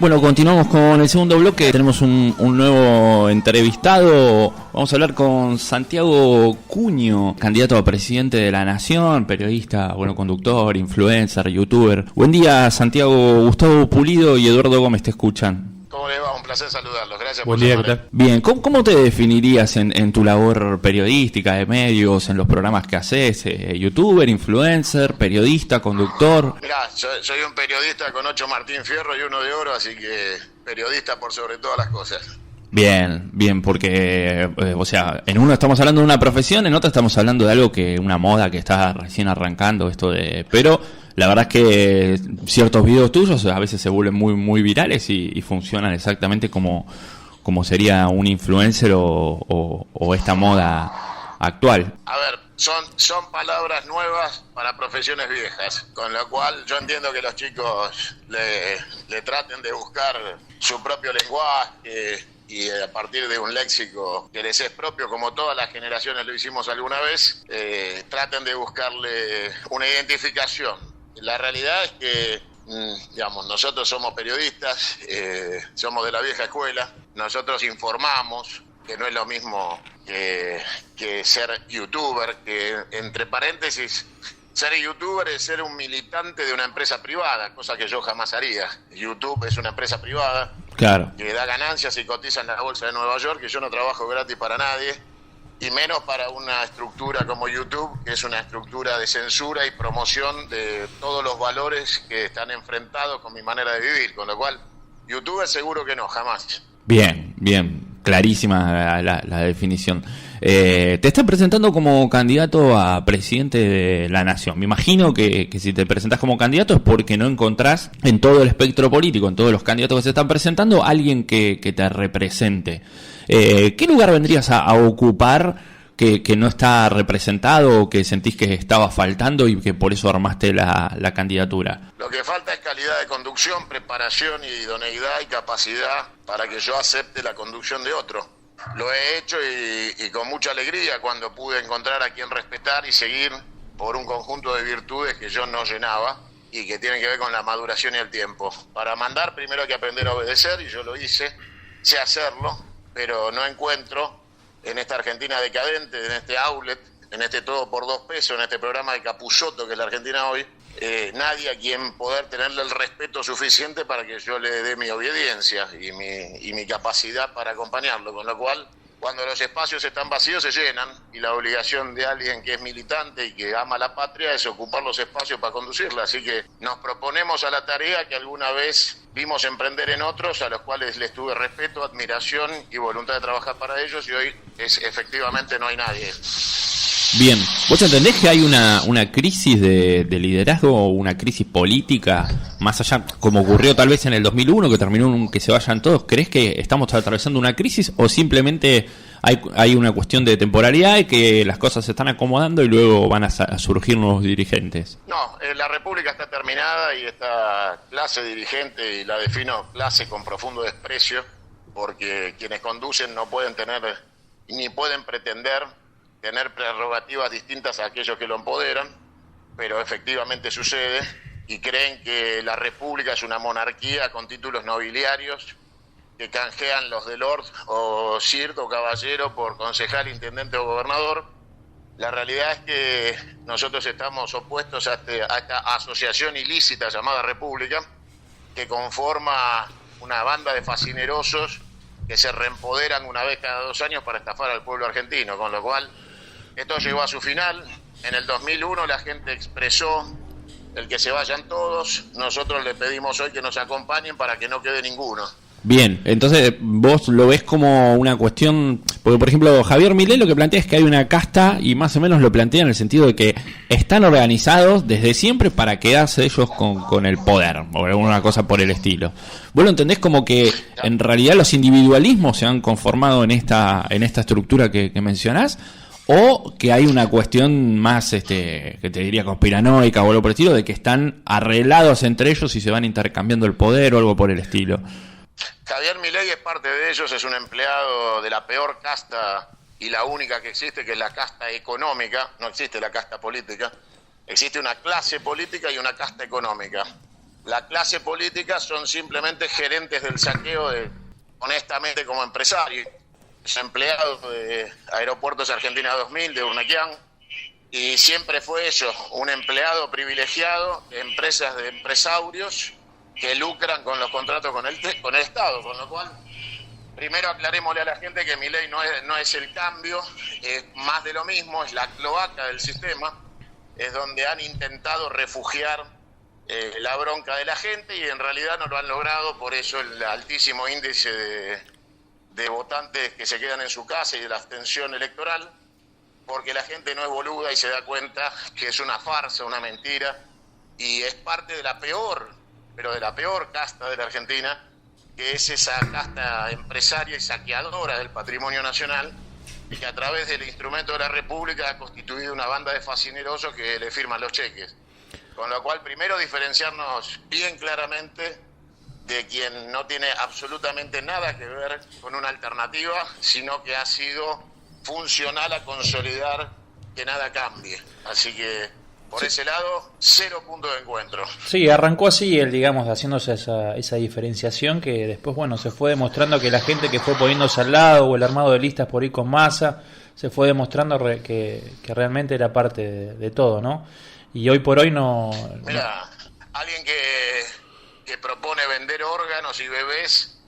Bueno, continuamos con el segundo bloque. Tenemos un nuevo entrevistado. Vamos a hablar con Santiago Cuño, candidato a presidente de la Nación, periodista, conductor, influencer, youtuber. Buen día, Santiago. Gustavo Pulido y Eduardo Gómez te escuchan. ¿Cómo le va? Un placer saludarlos. Gracias Buen por día, llamar. ¿qué tal? Bien, ¿cómo te definirías en tu labor periodística, de medios, en los programas que haces? ¿Youtuber, influencer, periodista, conductor? Mirá, soy un periodista con 8 Martín Fierro y 1 de oro, así que periodista por sobre todas las cosas. Bien, porque, en uno estamos hablando de una profesión, en otra estamos hablando de algo una moda que está recién arrancando, pero la verdad es que ciertos videos tuyos a veces se vuelven muy virales y funcionan exactamente como sería un influencer o esta moda actual. A ver, son palabras nuevas para profesiones viejas, con lo cual yo entiendo que los chicos le traten de buscar su propio lenguaje y a partir de un léxico que les es propio, como todas las generaciones lo hicimos alguna vez, traten de buscarle una identificación. La realidad es que, nosotros somos periodistas, somos de la vieja escuela, nosotros informamos, que no es lo mismo que ser youtuber, que entre paréntesis, ser youtuber es ser un militante de una empresa privada, cosa que yo jamás haría. YouTube es una empresa privada, Claro. que da ganancias y cotiza en la bolsa de Nueva York, y yo no trabajo gratis para nadie, y menos para una estructura como YouTube, que es una estructura de censura y promoción de todos los valores que están enfrentados con mi manera de vivir, con lo cual, YouTube seguro que no, jamás. Bien, clarísima la definición. Te estás presentando como candidato a presidente de la Nación. Me imagino que si te presentás como candidato es porque no encontrás en todo el espectro político, en todos los candidatos que se están presentando, alguien que te represente. ¿Qué lugar vendrías a ocupar que no está representado o que sentís que estaba faltando y que por eso armaste la candidatura? Lo que falta es calidad de conducción, preparación y idoneidad y capacidad para que yo acepte la conducción de otro. Lo he hecho y con mucha alegría cuando pude encontrar a quien respetar y seguir por un conjunto de virtudes que yo no llenaba y que tienen que ver con la maduración y el tiempo. Para mandar primero hay que aprender a obedecer, y yo lo hice, sé hacerlo, pero no encuentro en esta Argentina decadente, en este outlet, en este todo por 2 pesos, en este programa de Capusotto que es la Argentina hoy, nadie a quien poder tenerle el respeto suficiente para que yo le dé mi obediencia y mi capacidad para acompañarlo, con lo cual cuando los espacios están vacíos se llenan, y la obligación de alguien que es militante y que ama la patria es ocupar los espacios para conducirla. Así que nos proponemos a la tarea que alguna vez vimos emprender en otros, a los cuales les tuve respeto, admiración y voluntad de trabajar para ellos, y hoy efectivamente no hay nadie. Bien, ¿vos entendés que hay una crisis de liderazgo o una crisis política, más allá, como ocurrió tal vez en el 2001, que terminó en que se vayan todos? ¿Creés que estamos atravesando una crisis o simplemente hay una cuestión de temporalidad y que las cosas se están acomodando y luego van a surgir nuevos dirigentes? No, la República está terminada y esta clase dirigente, y la defino clase con profundo desprecio, porque quienes conducen no pueden tener ni pueden pretender tener prerrogativas distintas a aquellos que lo empoderan, pero efectivamente sucede, y creen que la República es una monarquía con títulos nobiliarios que canjean los de Lord o Sir o Caballero por concejal, intendente o gobernador. La realidad es que nosotros estamos opuestos a esta asociación ilícita llamada República, que conforma una banda de fascinerosos que se reempoderan una vez cada 2 años para estafar al pueblo argentino, con lo cual esto llegó a su final. En el 2001 la gente expresó el que se vayan todos. Nosotros le pedimos hoy que nos acompañen para que no quede ninguno. Bien, entonces vos lo ves como una cuestión, porque por ejemplo Javier Milei lo que plantea es que hay una casta, y más o menos lo plantea en el sentido de que están organizados desde siempre para quedarse ellos con el poder, o alguna cosa por el estilo. ¿Vos lo entendés como que en realidad los individualismos se han conformado en esta estructura que mencionás? ¿O que hay una cuestión más, que te diría conspiranoica o algo por el estilo, de que están arreglados entre ellos y se van intercambiando el poder o algo por el estilo? Javier Milei es parte de ellos, es un empleado de la peor casta y la única que existe, que es la casta económica. No existe la casta política, existe una clase política y una casta económica. La clase política son simplemente gerentes del saqueo honestamente como empresarios, empleados de Aeropuertos Argentina 2000, de Urnequian, y siempre fue eso, un empleado privilegiado de empresas de empresarios que lucran con los contratos con el Estado, con lo cual, primero aclarémosle a la gente que Milei no es el cambio, es más de lo mismo, es la cloaca del sistema, es donde han intentado refugiar la bronca de la gente y en realidad no lo han logrado, por eso el altísimo índice de votantes que se quedan en su casa y de la abstención electoral, porque la gente no es boluda y se da cuenta que es una farsa, una mentira, y es parte de la peor, pero de la peor casta de la Argentina, que es esa casta empresaria y saqueadora del patrimonio nacional, y que a través del instrumento de la República ha constituido una banda de fascinerosos que le firman los cheques. Con lo cual, primero diferenciarnos bien claramente de quien no tiene absolutamente nada que ver con una alternativa, sino que ha sido funcional a consolidar que nada cambie. Así que, por ese lado, 0 punto de encuentro. Sí, arrancó así él, digamos, haciéndose esa diferenciación que después, bueno, se fue demostrando que la gente que fue poniéndose al lado o el armado de listas por ir con Massa, se fue demostrando que realmente era parte de todo, ¿no? Y hoy por hoy no... Mira, alguien que propone vender órganos y bebés,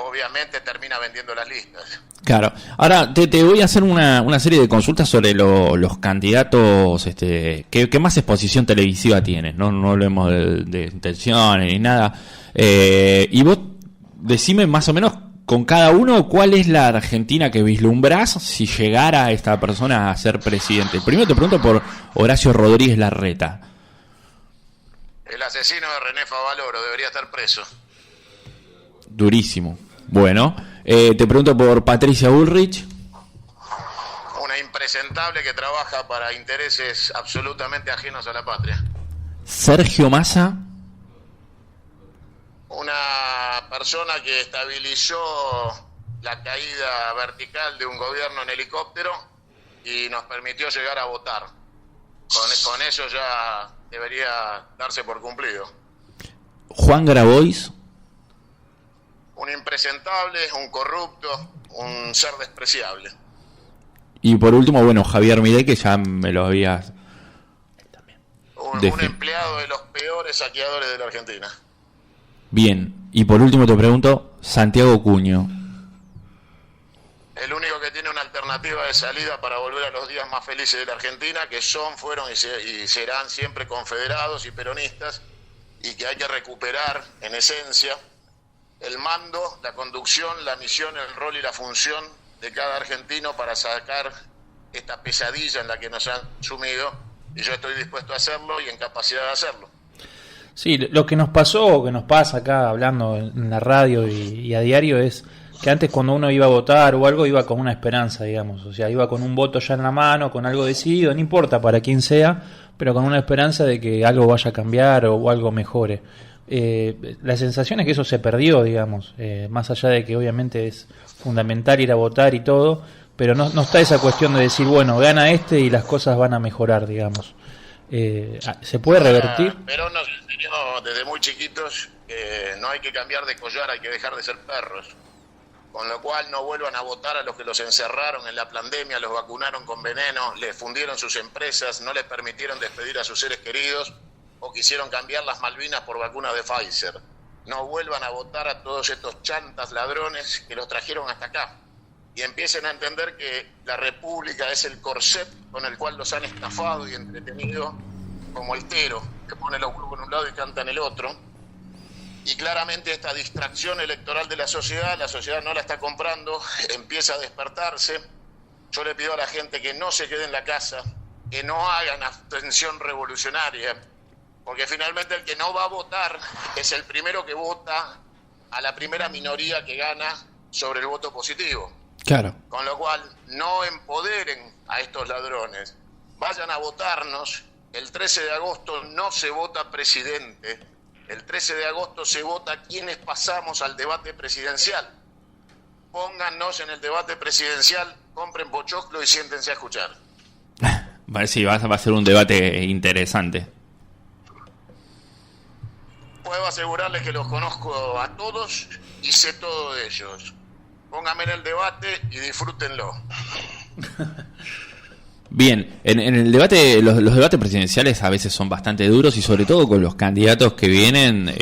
obviamente termina vendiendo las listas. Claro. Ahora te voy a hacer una serie de consultas sobre los candidatos que más exposición televisiva tienen. No hablemos de intenciones ni nada. Y vos decime más o menos con cada uno cuál es la Argentina que vislumbrás si llegara esta persona a ser presidente. Primero te pregunto por Horacio Rodríguez Larreta. El asesino de René Favaloro debería estar preso. Durísimo. Bueno, te pregunto por Patricia Bullrich. Una impresentable que trabaja para intereses absolutamente ajenos a la patria. Sergio Massa. Una persona que estabilizó la caída vertical de un gobierno en helicóptero y nos permitió llegar a votar. Con eso ya debería darse por cumplido. Juan Grabois. Un impresentable, un corrupto, un ser despreciable. Y por último, bueno, Javier Milei, que ya me lo habías... Un empleado de los peores saqueadores de la Argentina. Bien, y por último te pregunto, Santiago Cuño. El único que tiene una alternativa de salida para volver a los días más felices de la Argentina, que fueron y serán siempre confederados y peronistas, y que hay que recuperar, en esencia, el mando, la conducción, la misión, el rol y la función de cada argentino para sacar esta pesadilla en la que nos han sumido, y yo estoy dispuesto a hacerlo y en capacidad de hacerlo. Sí, lo que nos pasó, o que nos pasa acá hablando en la radio y a diario es que antes cuando uno iba a votar o algo iba con una esperanza, digamos, o sea, iba con un voto ya en la mano, con algo decidido, no importa para quién sea, pero con una esperanza de que algo vaya a cambiar o algo mejore. La sensación es que eso se perdió, digamos, más allá de que obviamente es fundamental ir a votar y todo, pero no está esa cuestión de decir, bueno, gana este y las cosas van a mejorar, digamos. ¿Se puede revertir? Pero nos enseñó desde muy chiquitos que no hay que cambiar de collar, hay que dejar de ser perros. Con lo cual no vuelvan a votar a los que los encerraron en la pandemia, los vacunaron con veneno, les fundieron sus empresas, no les permitieron despedir a sus seres queridos o quisieron cambiar las Malvinas por vacunas de Pfizer. No vuelvan a votar a todos estos chantas ladrones que los trajeron hasta acá. Y empiecen a entender que la República es el corset con el cual los han estafado y entretenido como el tero, que pone los huevos en un lado y canta en el otro. Y claramente esta distracción electoral de la sociedad no la está comprando, empieza a despertarse. Yo le pido a la gente que no se quede en la casa, que no hagan abstención revolucionaria, porque finalmente el que no va a votar es el primero que vota a la primera minoría que gana sobre el voto positivo. Claro. Con lo cual, no empoderen a estos ladrones. Vayan a votarnos. El 13 de agosto no se vota presidente. El 13 de agosto se vota quienes pasamos al debate presidencial. Póngannos en el debate presidencial, compren pochoclo y siéntense a escuchar. Sí, va a ser un debate interesante. puedo asegurarles que los conozco a todos y sé todo de ellos. Pónganme en el debate y disfrútenlo. Bien, en el debate, los debates presidenciales a veces son bastante duros y sobre todo con los candidatos que vienen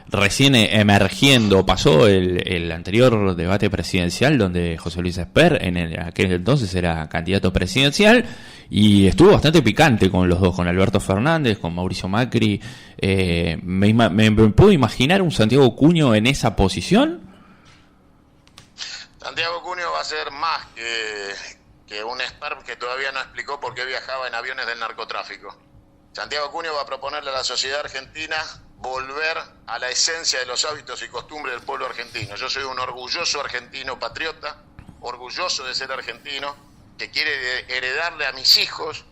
recién emergiendo. Pasó el anterior debate presidencial donde José Luis Esper, en aquel entonces era candidato presidencial y estuvo bastante picante con los dos, con Alberto Fernández, con Mauricio Macri. ¿Me puedo imaginar un Santiago Cuño en esa posición? Santiago Cuño va a ser más que un Esper que todavía no explicó por qué viajaba en aviones del narcotráfico. Santiago Cuño va a proponerle a la sociedad argentina volver a la esencia de los hábitos y costumbres del pueblo argentino. Yo soy un orgulloso argentino patriota, orgulloso de ser argentino, que quiere heredarle a mis hijos,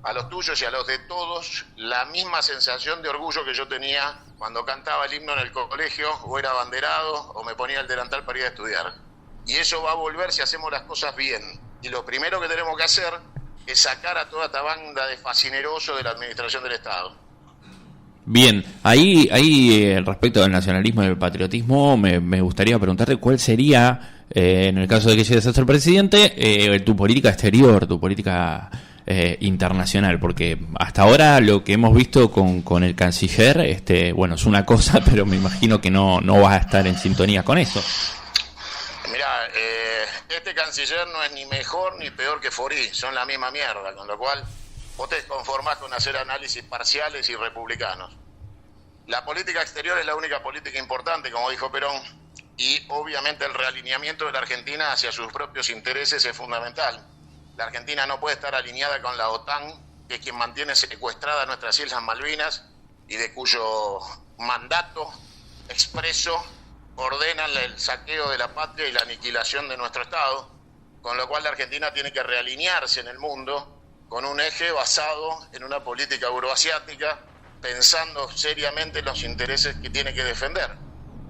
a los tuyos y a los de todos, la misma sensación de orgullo que yo tenía cuando cantaba el himno en el colegio, o era abanderado, o me ponía el delantal para ir a estudiar. Y eso va a volver si hacemos las cosas bien. Y lo primero que tenemos que hacer es sacar a toda esta banda de fascinerosos de la administración del Estado. Bien, ahí respecto del nacionalismo y del patriotismo, me gustaría preguntarte cuál sería, en el caso de que llegues a ser presidente, tu política exterior, tu política internacional, porque hasta ahora lo que hemos visto con el canciller, bueno, es una cosa, pero me imagino que no vas a estar en sintonía con eso. Mirá, este canciller no es ni mejor ni peor que Forì, son la misma mierda, con lo cual vos te conformás con hacer análisis parciales y republicanos. La política exterior es la única política importante, como dijo Perón, y obviamente el realineamiento de la Argentina hacia sus propios intereses es fundamental. La Argentina no puede estar alineada con la OTAN, que es quien mantiene secuestradas nuestras Islas Malvinas y de cuyo mandato expreso ordenan el saqueo de la patria y la aniquilación de nuestro Estado, con lo cual la Argentina tiene que realinearse en el mundo con un eje basado en una política euroasiática, pensando seriamente en los intereses que tiene que defender.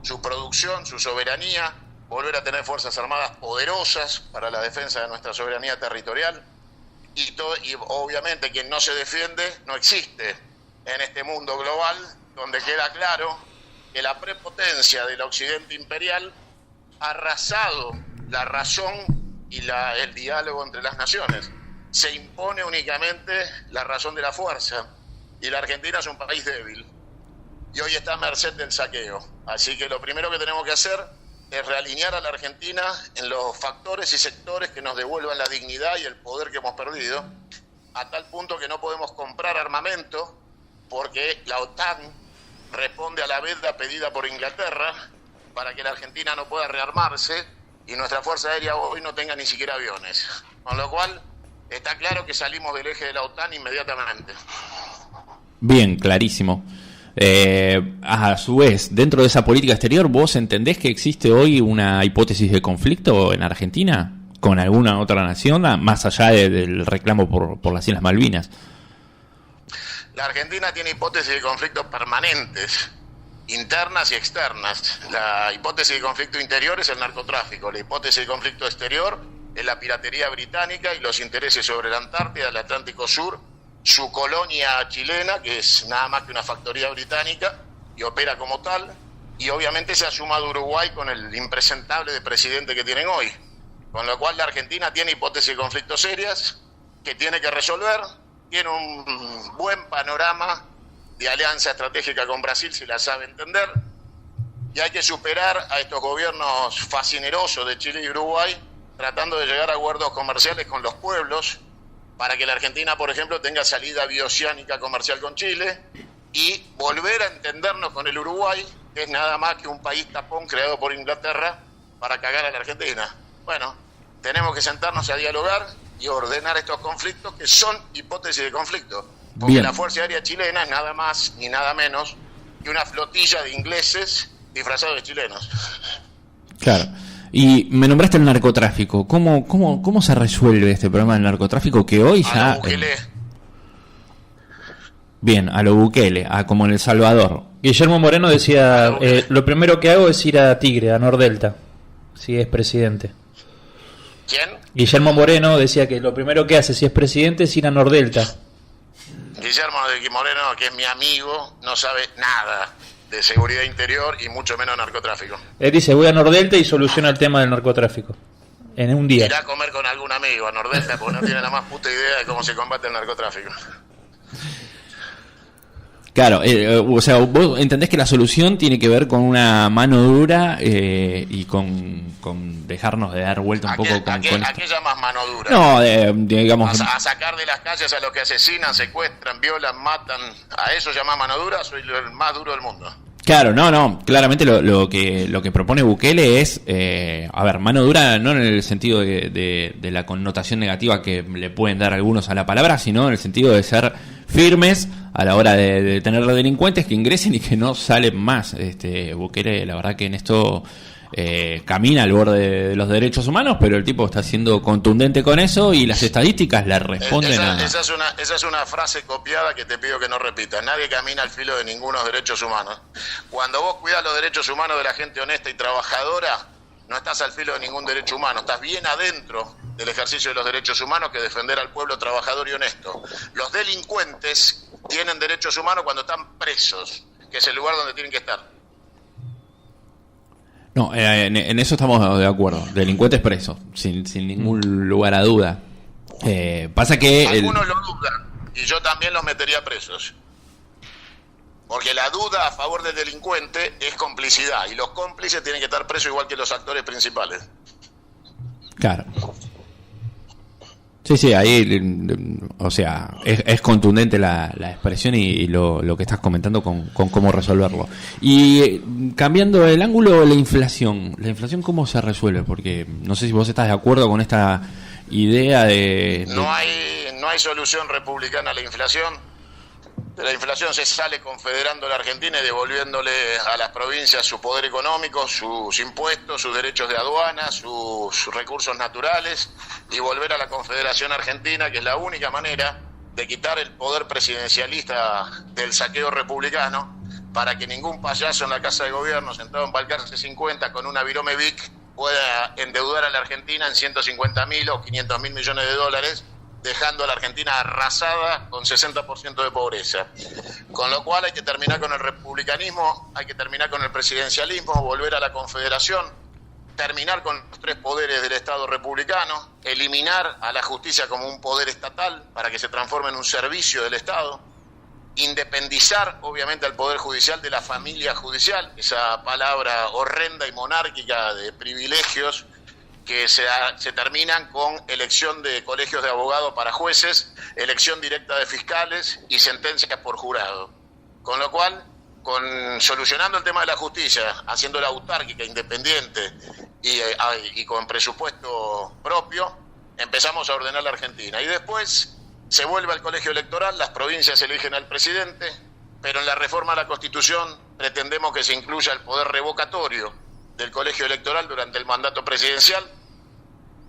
Su producción, su soberanía, volver a tener fuerzas armadas poderosas para la defensa de nuestra soberanía territorial, y obviamente quien no se defiende no existe en este mundo global, donde queda claro que la prepotencia del occidente imperial ha arrasado la razón y el diálogo entre las naciones. Se impone únicamente la razón de la fuerza, y la Argentina es un país débil y hoy está a merced del saqueo. Así que lo primero que tenemos que hacer es realinear a la Argentina en los factores y sectores que nos devuelvan la dignidad y el poder que hemos perdido, a tal punto que no podemos comprar armamento porque la OTAN responde a la veda pedida por Inglaterra para que la Argentina no pueda rearmarse y nuestra Fuerza Aérea hoy no tenga ni siquiera aviones. Con lo cual está claro que salimos del eje de la OTAN inmediatamente. Bien, clarísimo. A su vez, dentro de esa política exterior, ¿vos entendés que existe hoy una hipótesis de conflicto en Argentina con alguna otra nación, más allá del reclamo por las Islas Malvinas? La Argentina tiene hipótesis de conflictos permanentes, internas y externas. La hipótesis de conflicto interior es el narcotráfico, la hipótesis de conflicto exterior es la piratería británica y los intereses sobre la Antártida, el Atlántico Sur, su colonia chilena, que es nada más que una factoría británica y opera como tal, y obviamente se ha sumado Uruguay con el impresentable de presidente que tienen hoy. Con lo cual la Argentina tiene hipótesis de conflictos serias que tiene que resolver, tiene un buen panorama de alianza estratégica con Brasil, si la sabe entender, y hay que superar a estos gobiernos fascinerosos de Chile y Uruguay, tratando de llegar a acuerdos comerciales con los pueblos, para que la Argentina, por ejemplo, tenga salida bioceánica comercial con Chile, y volver a entendernos con el Uruguay, que es nada más que un país tapón creado por Inglaterra para cagar a la Argentina. Bueno, tenemos que sentarnos a dialogar y ordenar estos conflictos que son hipótesis de conflicto, porque Bien. La Fuerza Aérea Chilena es nada más ni nada menos que una flotilla de ingleses disfrazados de chilenos. Claro. Y me nombraste el narcotráfico. ¿Cómo se resuelve este problema del narcotráfico que hoy A ya... lo Bukele. Bien, a lo Bukele, como en El Salvador. Guillermo Moreno decía, lo primero que hago es ir a Tigre, a Nordelta, si es presidente. ¿Quién? Guillermo Moreno decía que lo primero que hace si es presidente es ir a Nordelta. Guillermo de Moreno, que es mi amigo, no sabe nada. de seguridad interior y mucho menos narcotráfico. Él dice, voy a Nordelta y soluciono el tema del narcotráfico. En un día. Irá a comer con algún amigo a Nordelta porque no tiene la más puta idea de cómo se combate el narcotráfico. Claro, o sea, vos entendés que la solución tiene que ver con una mano dura y con dejarnos de dar vuelta un poco ¿A qué llamas mano dura? No, digamos... A sacar de las calles a los que asesinan, secuestran, violan, matan. ¿A eso llamás mano dura? Soy el más duro del mundo. Claro, no, claramente lo que propone Bukele es, a ver, mano dura no en el sentido de la connotación negativa que le pueden dar algunos a la palabra, sino en el sentido de ser firmes a la hora de tener delincuentes que ingresen y que no salen más. Bukele, la verdad que en esto camina al borde de los derechos humanos, pero el tipo está siendo contundente con eso y las estadísticas le responden esa es una frase copiada que te pido que no repitas. Nadie camina al filo de ningunos derechos humanos. Cuando vos cuidás los derechos humanos de la gente honesta y trabajadora, no estás al filo de ningún derecho humano, estás bien adentro del ejercicio de los derechos humanos, que defender al pueblo trabajador y honesto. Los delincuentes tienen derechos humanos cuando están presos, que es el lugar donde tienen que estar. No, en eso estamos de acuerdo. Delincuentes presos, sin ningún lugar a duda. Pasa que... Algunos lo dudan, y yo también los metería presos. Porque la duda a favor del delincuente es complicidad, y los cómplices tienen que estar presos igual que los actores principales. Claro. Sí, ahí, o sea, es contundente la expresión y lo que estás comentando con cómo resolverlo. Y cambiando el ángulo, la inflación ¿cómo se resuelve? Porque no sé si vos estás de acuerdo con esta idea de... No hay solución republicana a la inflación. De la inflación se sale confederando a la Argentina y devolviéndole a las provincias su poder económico, sus impuestos, sus derechos de aduana, sus recursos naturales, y volver a la Confederación Argentina, que es la única manera de quitar el poder presidencialista del saqueo republicano, para que ningún payaso en la Casa de Gobierno sentado en Balcarce 50 con una virome Vic pueda endeudar a la Argentina en 150.000 o 500.000 millones de dólares, dejando a la Argentina arrasada con 60% de pobreza. Con lo cual hay que terminar con el republicanismo, hay que terminar con el presidencialismo, volver a la confederación, terminar con los tres poderes del Estado republicano, eliminar a la justicia como un poder estatal para que se transforme en un servicio del Estado, independizar obviamente al Poder Judicial de la familia judicial, esa palabra horrenda y monárquica de privilegios que se terminan con elección de colegios de abogados para jueces, elección directa de fiscales y sentencias por jurado. Con lo cual, solucionando el tema de la justicia, haciéndola autárquica, independiente y con presupuesto propio, empezamos a ordenar la Argentina. Y después se vuelve al colegio electoral, las provincias eligen al presidente, pero en la reforma a la Constitución pretendemos que se incluya el poder revocatorio del colegio electoral durante el mandato presidencial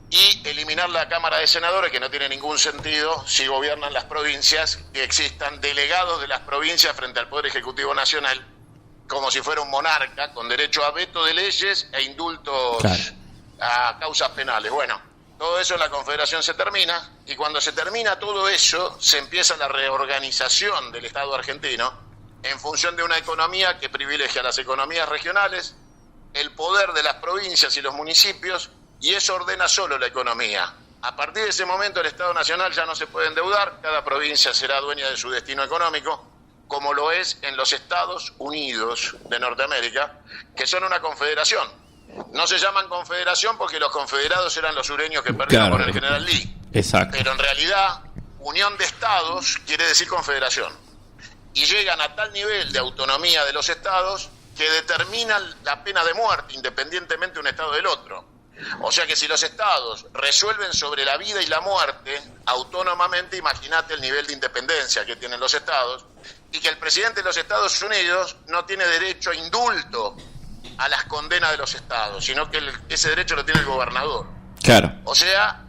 y eliminar la Cámara de Senadores, que no tiene ningún sentido si gobiernan las provincias, que existan delegados de las provincias frente al Poder Ejecutivo Nacional, como si fuera un monarca, con derecho a veto de leyes e indultos a causas penales. Bueno, todo eso en la Confederación se termina, y cuando se termina todo eso, se empieza la reorganización del Estado argentino en función de una economía que privilegia las economías regionales, el poder de las provincias y los municipios, y eso ordena solo la economía. A partir de ese momento el Estado Nacional ya no se puede endeudar, cada provincia será dueña de su destino económico, como lo es en los Estados Unidos de Norteamérica, que son una confederación. No se llaman confederación porque los confederados eran los sureños que perdieron con el general Lee. Exacto. Pero en realidad, unión de estados quiere decir confederación. Y llegan a tal nivel de autonomía de los estados que determinan la pena de muerte, independientemente un estado del otro. O sea que si los estados resuelven sobre la vida y la muerte autónomamente, imagínate el nivel de independencia que tienen los estados, y que el presidente de los Estados Unidos no tiene derecho a indulto a las condenas de los estados, sino que ese derecho lo tiene el gobernador. Claro. O sea,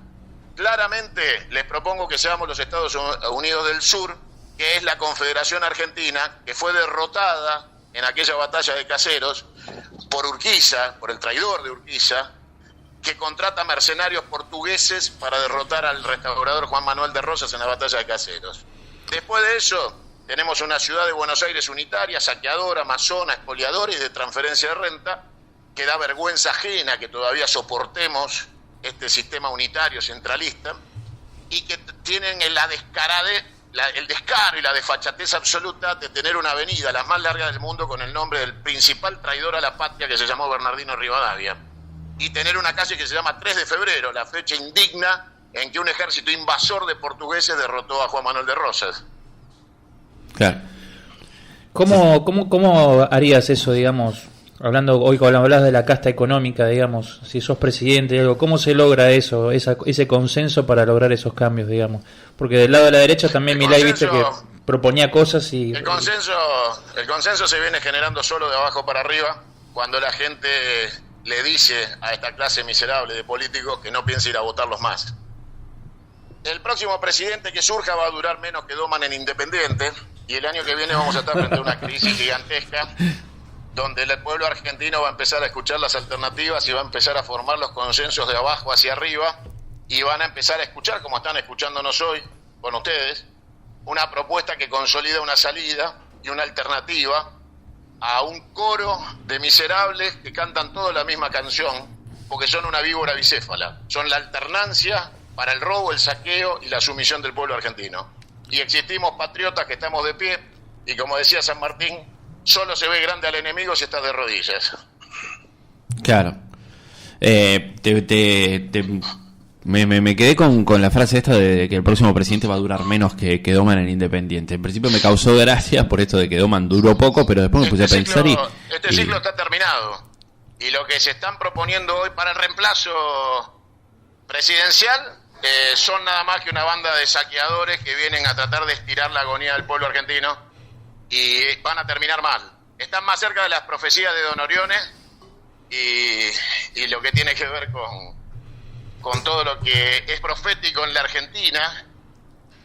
claramente les propongo que seamos los Estados Unidos del Sur, que es la Confederación Argentina, que fue derrotada en aquella batalla de Caseros por Urquiza, por el traidor de Urquiza, que contrata mercenarios portugueses para derrotar al restaurador Juan Manuel de Rosas en la batalla de Caseros. Después de eso, tenemos una ciudad de Buenos Aires unitaria, saqueadora, masona, expoliadora y de transferencia de renta, que da vergüenza ajena que todavía soportemos este sistema unitario centralista, y que tienen el descaro y la desfachatez absoluta de tener una avenida, la más larga del mundo, con el nombre del principal traidor a la patria, que se llamó Bernardino Rivadavia, y tener una calle que se llama 3 de febrero, la fecha indigna en que un ejército invasor de portugueses derrotó a Juan Manuel de Rosas. Claro. ¿Cómo harías eso, digamos, hablando hoy cuando hablas de la casta económica, digamos, si sos presidente, algo, ¿cómo se logra eso, ese consenso para lograr esos cambios, digamos? Porque del lado de la derecha también Milei, viste que proponía cosas y... El consenso se viene generando solo de abajo para arriba, cuando la gente le dice a esta clase miserable de políticos que no piense ir a votarlos más. El próximo presidente que surja va a durar menos que Doman en Independiente, y el año que viene vamos a estar frente a una crisis gigantesca, donde el pueblo argentino va a empezar a escuchar las alternativas y va a empezar a formar los consensos de abajo hacia arriba, y van a empezar a escuchar, como están escuchándonos hoy con ustedes, una propuesta que consolida una salida y una alternativa a un coro de miserables que cantan toda la misma canción, porque son una víbora bicéfala, son la alternancia para el robo, el saqueo y la sumisión del pueblo argentino. Y existimos patriotas que estamos de pie, y como decía San Martín, solo se ve grande al enemigo si estás de rodillas. Claro. Me quedé con la frase esta de que el próximo presidente va a durar menos que Doman en Independiente. En principio me causó gracia por esto de que Doman duró poco, pero después me puse a pensar Este ciclo está terminado. Y lo que se están proponiendo hoy para el reemplazo presidencial son nada más que una banda de saqueadores que vienen a tratar de estirar la agonía del pueblo argentino, y van a terminar mal. Están más cerca de las profecías de Don Orione y lo que tiene que ver con todo lo que es profético en la Argentina,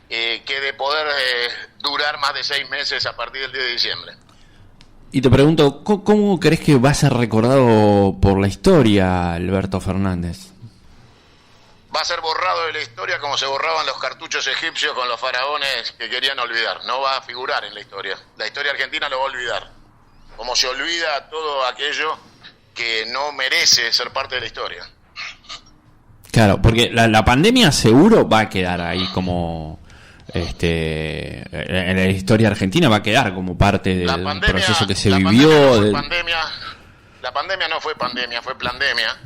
que de poder durar más de 6 meses a partir del 10 de diciembre. Y te pregunto, ¿cómo crees que va a ser recordado por la historia Alberto Fernández? Va a ser borrado de la historia como se borraban los cartuchos egipcios con los faraones que querían olvidar. No va a figurar en la historia. La historia argentina lo va a olvidar. Como se olvida todo aquello que no merece ser parte de la historia. Claro, porque la pandemia seguro va a quedar ahí como... en la historia argentina va a quedar como parte de un proceso que se vivió. La pandemia no fue pandemia, fue plandemia.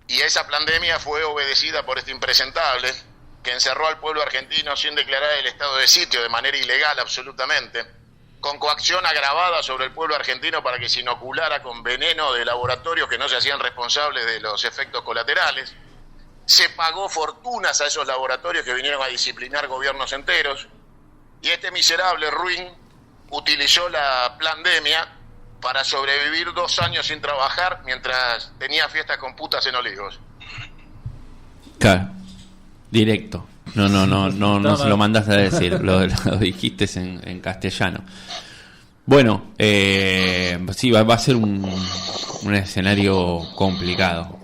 Y esa pandemia fue obedecida por este impresentable que encerró al pueblo argentino sin declarar el estado de sitio, de manera ilegal absolutamente, con coacción agravada sobre el pueblo argentino para que se inoculara con veneno de laboratorios que no se hacían responsables de los efectos colaterales. Se pagó fortunas a esos laboratorios que vinieron a disciplinar gobiernos enteros, y este miserable ruin utilizó la pandemia para sobrevivir 2 años sin trabajar mientras tenía fiestas con putas en Olivos. Claro, directo. No se lo mandaste a decir, lo dijiste en castellano. Bueno, sí, va a ser un escenario complicado.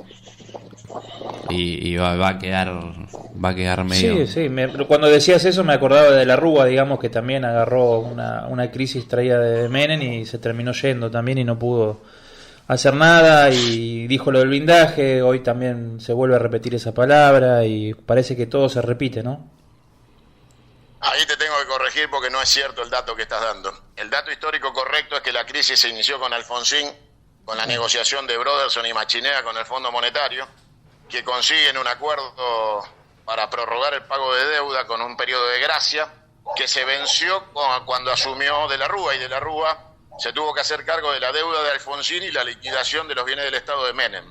Y va a quedar medio... Sí, cuando decías eso me acordaba de la Rúa, digamos, que también agarró una crisis traída de Menem y se terminó yendo también y no pudo hacer nada, y dijo lo del blindaje. Hoy también se vuelve a repetir esa palabra y parece que todo se repite, ¿no? Ahí te tengo que corregir porque no es cierto el dato que estás dando. El dato histórico correcto es que la crisis se inició con Alfonsín, con la negociación de Broderson y Machinea con el Fondo Monetario, que consiguen un acuerdo para prorrogar el pago de deuda con un periodo de gracia que se venció cuando asumió De la Rúa, y De la Rúa se tuvo que hacer cargo de la deuda de Alfonsín y la liquidación de los bienes del Estado de Menem,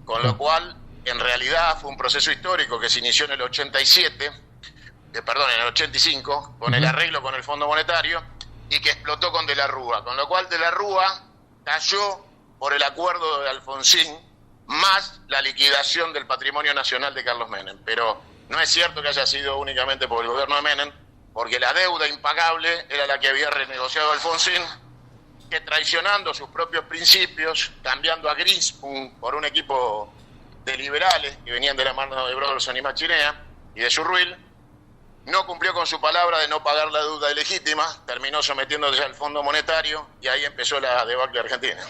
con lo cual en realidad fue un proceso histórico que se inició en el 85 con el arreglo con el Fondo Monetario, y que explotó con De la Rúa, con lo cual De la Rúa cayó por el acuerdo de Alfonsín más la liquidación del patrimonio nacional de Carlos Menem. Pero no es cierto que haya sido únicamente por el gobierno de Menem, porque la deuda impagable era la que había renegociado Alfonsín, que traicionando sus propios principios, cambiando a Grinspoon por un equipo de liberales que venían de la mano de Broderson y Machinea y de Surruil, no cumplió con su palabra de no pagar la deuda ilegítima, terminó sometiéndose al Fondo Monetario y ahí empezó la debacle argentina.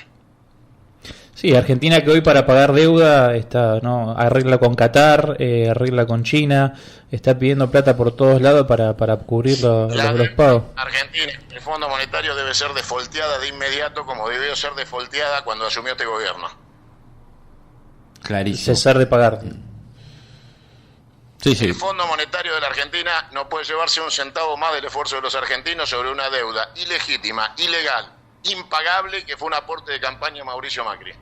Sí, Argentina que hoy para pagar deuda está, ¿no? Arregla con Qatar, arregla con China, está pidiendo plata por todos lados para cubrir los pagos. Argentina, el Fondo Monetario debe ser defolteada de inmediato como debió ser defolteada cuando asumió este gobierno. Clarísimo. Cesar de pagar. Sí, sí. El Fondo Monetario de la Argentina no puede llevarse un centavo más del esfuerzo de los argentinos sobre una deuda ilegítima, ilegal, impagable, que fue un aporte de campaña de Mauricio Macri.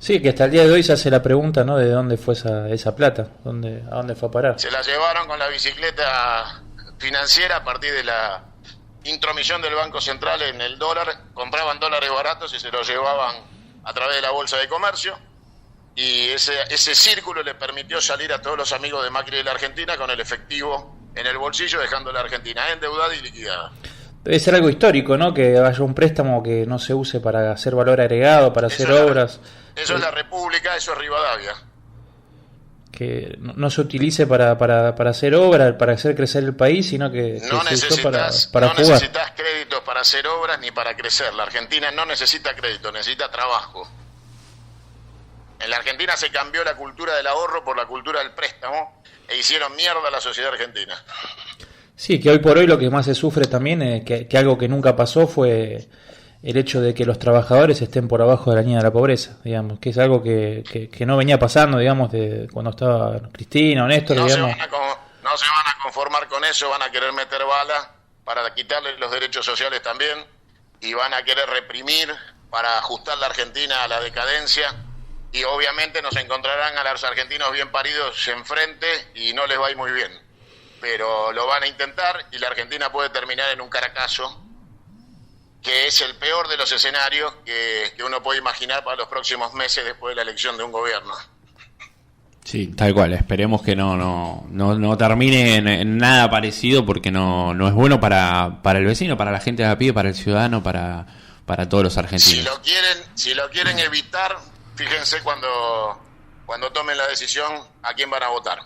Sí, que hasta el día de hoy se hace la pregunta, ¿no? De dónde fue esa plata, a dónde fue a parar. Se la llevaron con la bicicleta financiera a partir de la intromisión del Banco Central en el dólar. Compraban dólares baratos y se los llevaban a través de la Bolsa de Comercio. Y ese círculo le permitió salir a todos los amigos de Macri de la Argentina con el efectivo en el bolsillo, dejando a la Argentina endeudada y liquidada. Debe ser algo histórico, ¿no? Que haya un préstamo que no se use para hacer valor agregado, para hacer obras. Eso es la República, eso es Rivadavia. Que no se utilice para hacer obras, para hacer crecer el país, sino que no se usó para no jugar. Necesitas créditos para hacer obras ni para crecer. La Argentina no necesita crédito, necesita trabajo. En la Argentina se cambió la cultura del ahorro por la cultura del préstamo e hicieron mierda a la sociedad argentina. Sí, que hoy por hoy lo que más se sufre también, que algo que nunca pasó fue el hecho de que los trabajadores estén por abajo de la línea de la pobreza, digamos, que es algo que no venía pasando, digamos, de cuando estaba Cristina o Néstor, no digamos. No se van a conformar con eso, van a querer meter bala para quitarles los derechos sociales también y van a querer reprimir para ajustar la Argentina a la decadencia. Y obviamente nos encontrarán a los argentinos bien paridos enfrente y no les va a ir muy bien. Pero lo van a intentar y la Argentina puede terminar en un Caracazo, que es el peor de los escenarios que uno puede imaginar para los próximos meses después de la elección de un gobierno. Sí, tal cual. Esperemos que no termine en nada parecido porque no es bueno para el vecino, para la gente de a pie, para el ciudadano, para todos los argentinos. Si lo quieren evitar, fíjense cuando tomen la decisión a quién van a votar.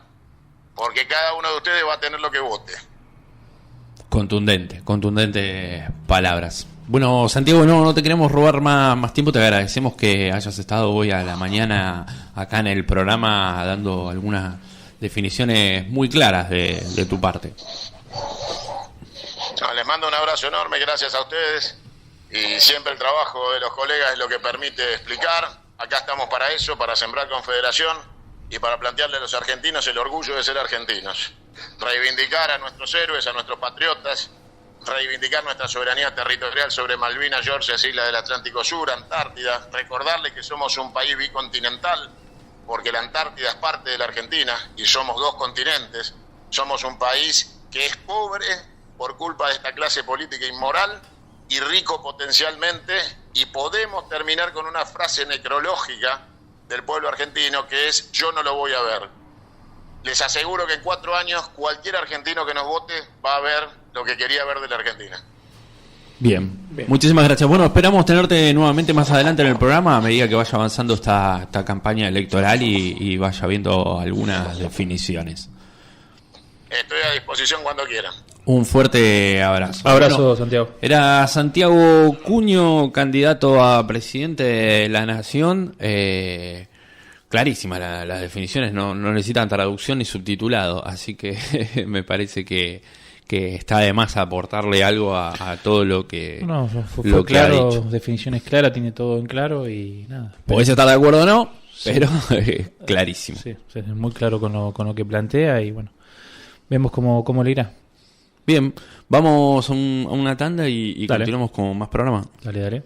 Porque cada uno de ustedes va a tener lo que vote. Contundente palabras. Bueno, Santiago, no te queremos robar más tiempo. Te agradecemos que hayas estado hoy a la mañana acá en el programa dando algunas definiciones muy claras de tu parte. Les mando un abrazo enorme, gracias a ustedes. Y siempre el trabajo de los colegas es lo que permite explicar. Acá estamos para eso, para sembrar confederación y para plantearle a los argentinos el orgullo de ser argentinos. Reivindicar a nuestros héroes, a nuestros patriotas, reivindicar nuestra soberanía territorial sobre Malvinas, Georgias, Islas del Atlántico Sur, Antártida, recordarle que somos un país bicontinental, porque la Antártida es parte de la Argentina y somos dos continentes. Somos un país que es pobre por culpa de esta clase política inmoral y rico potencialmente, y podemos terminar con una frase necrológica del pueblo argentino que es: yo no lo voy a ver. Les aseguro que en 4 años cualquier argentino que nos vote va a ver lo que quería ver de la Argentina. Bien. Muchísimas gracias. Bueno, esperamos tenerte nuevamente más adelante en el programa a medida que vaya avanzando esta campaña electoral y vaya viendo algunas definiciones. Estoy a disposición cuando quieran. Un fuerte abrazo. Abrazo, bueno, Santiago. Era Santiago Cuño, candidato a presidente de la Nación. Clarísimas las definiciones, no necesitan traducción ni subtitulado, así que me parece que está de más aportarle algo a todo lo que fue claro, ha dicho. Definiciones claras, tiene todo en claro y nada. Podés estar de acuerdo o no, sí, pero clarísimo. Sí, es muy claro con lo que plantea y bueno, vemos cómo le irá. Bien, vamos a una tanda y continuamos con más programa. Dale.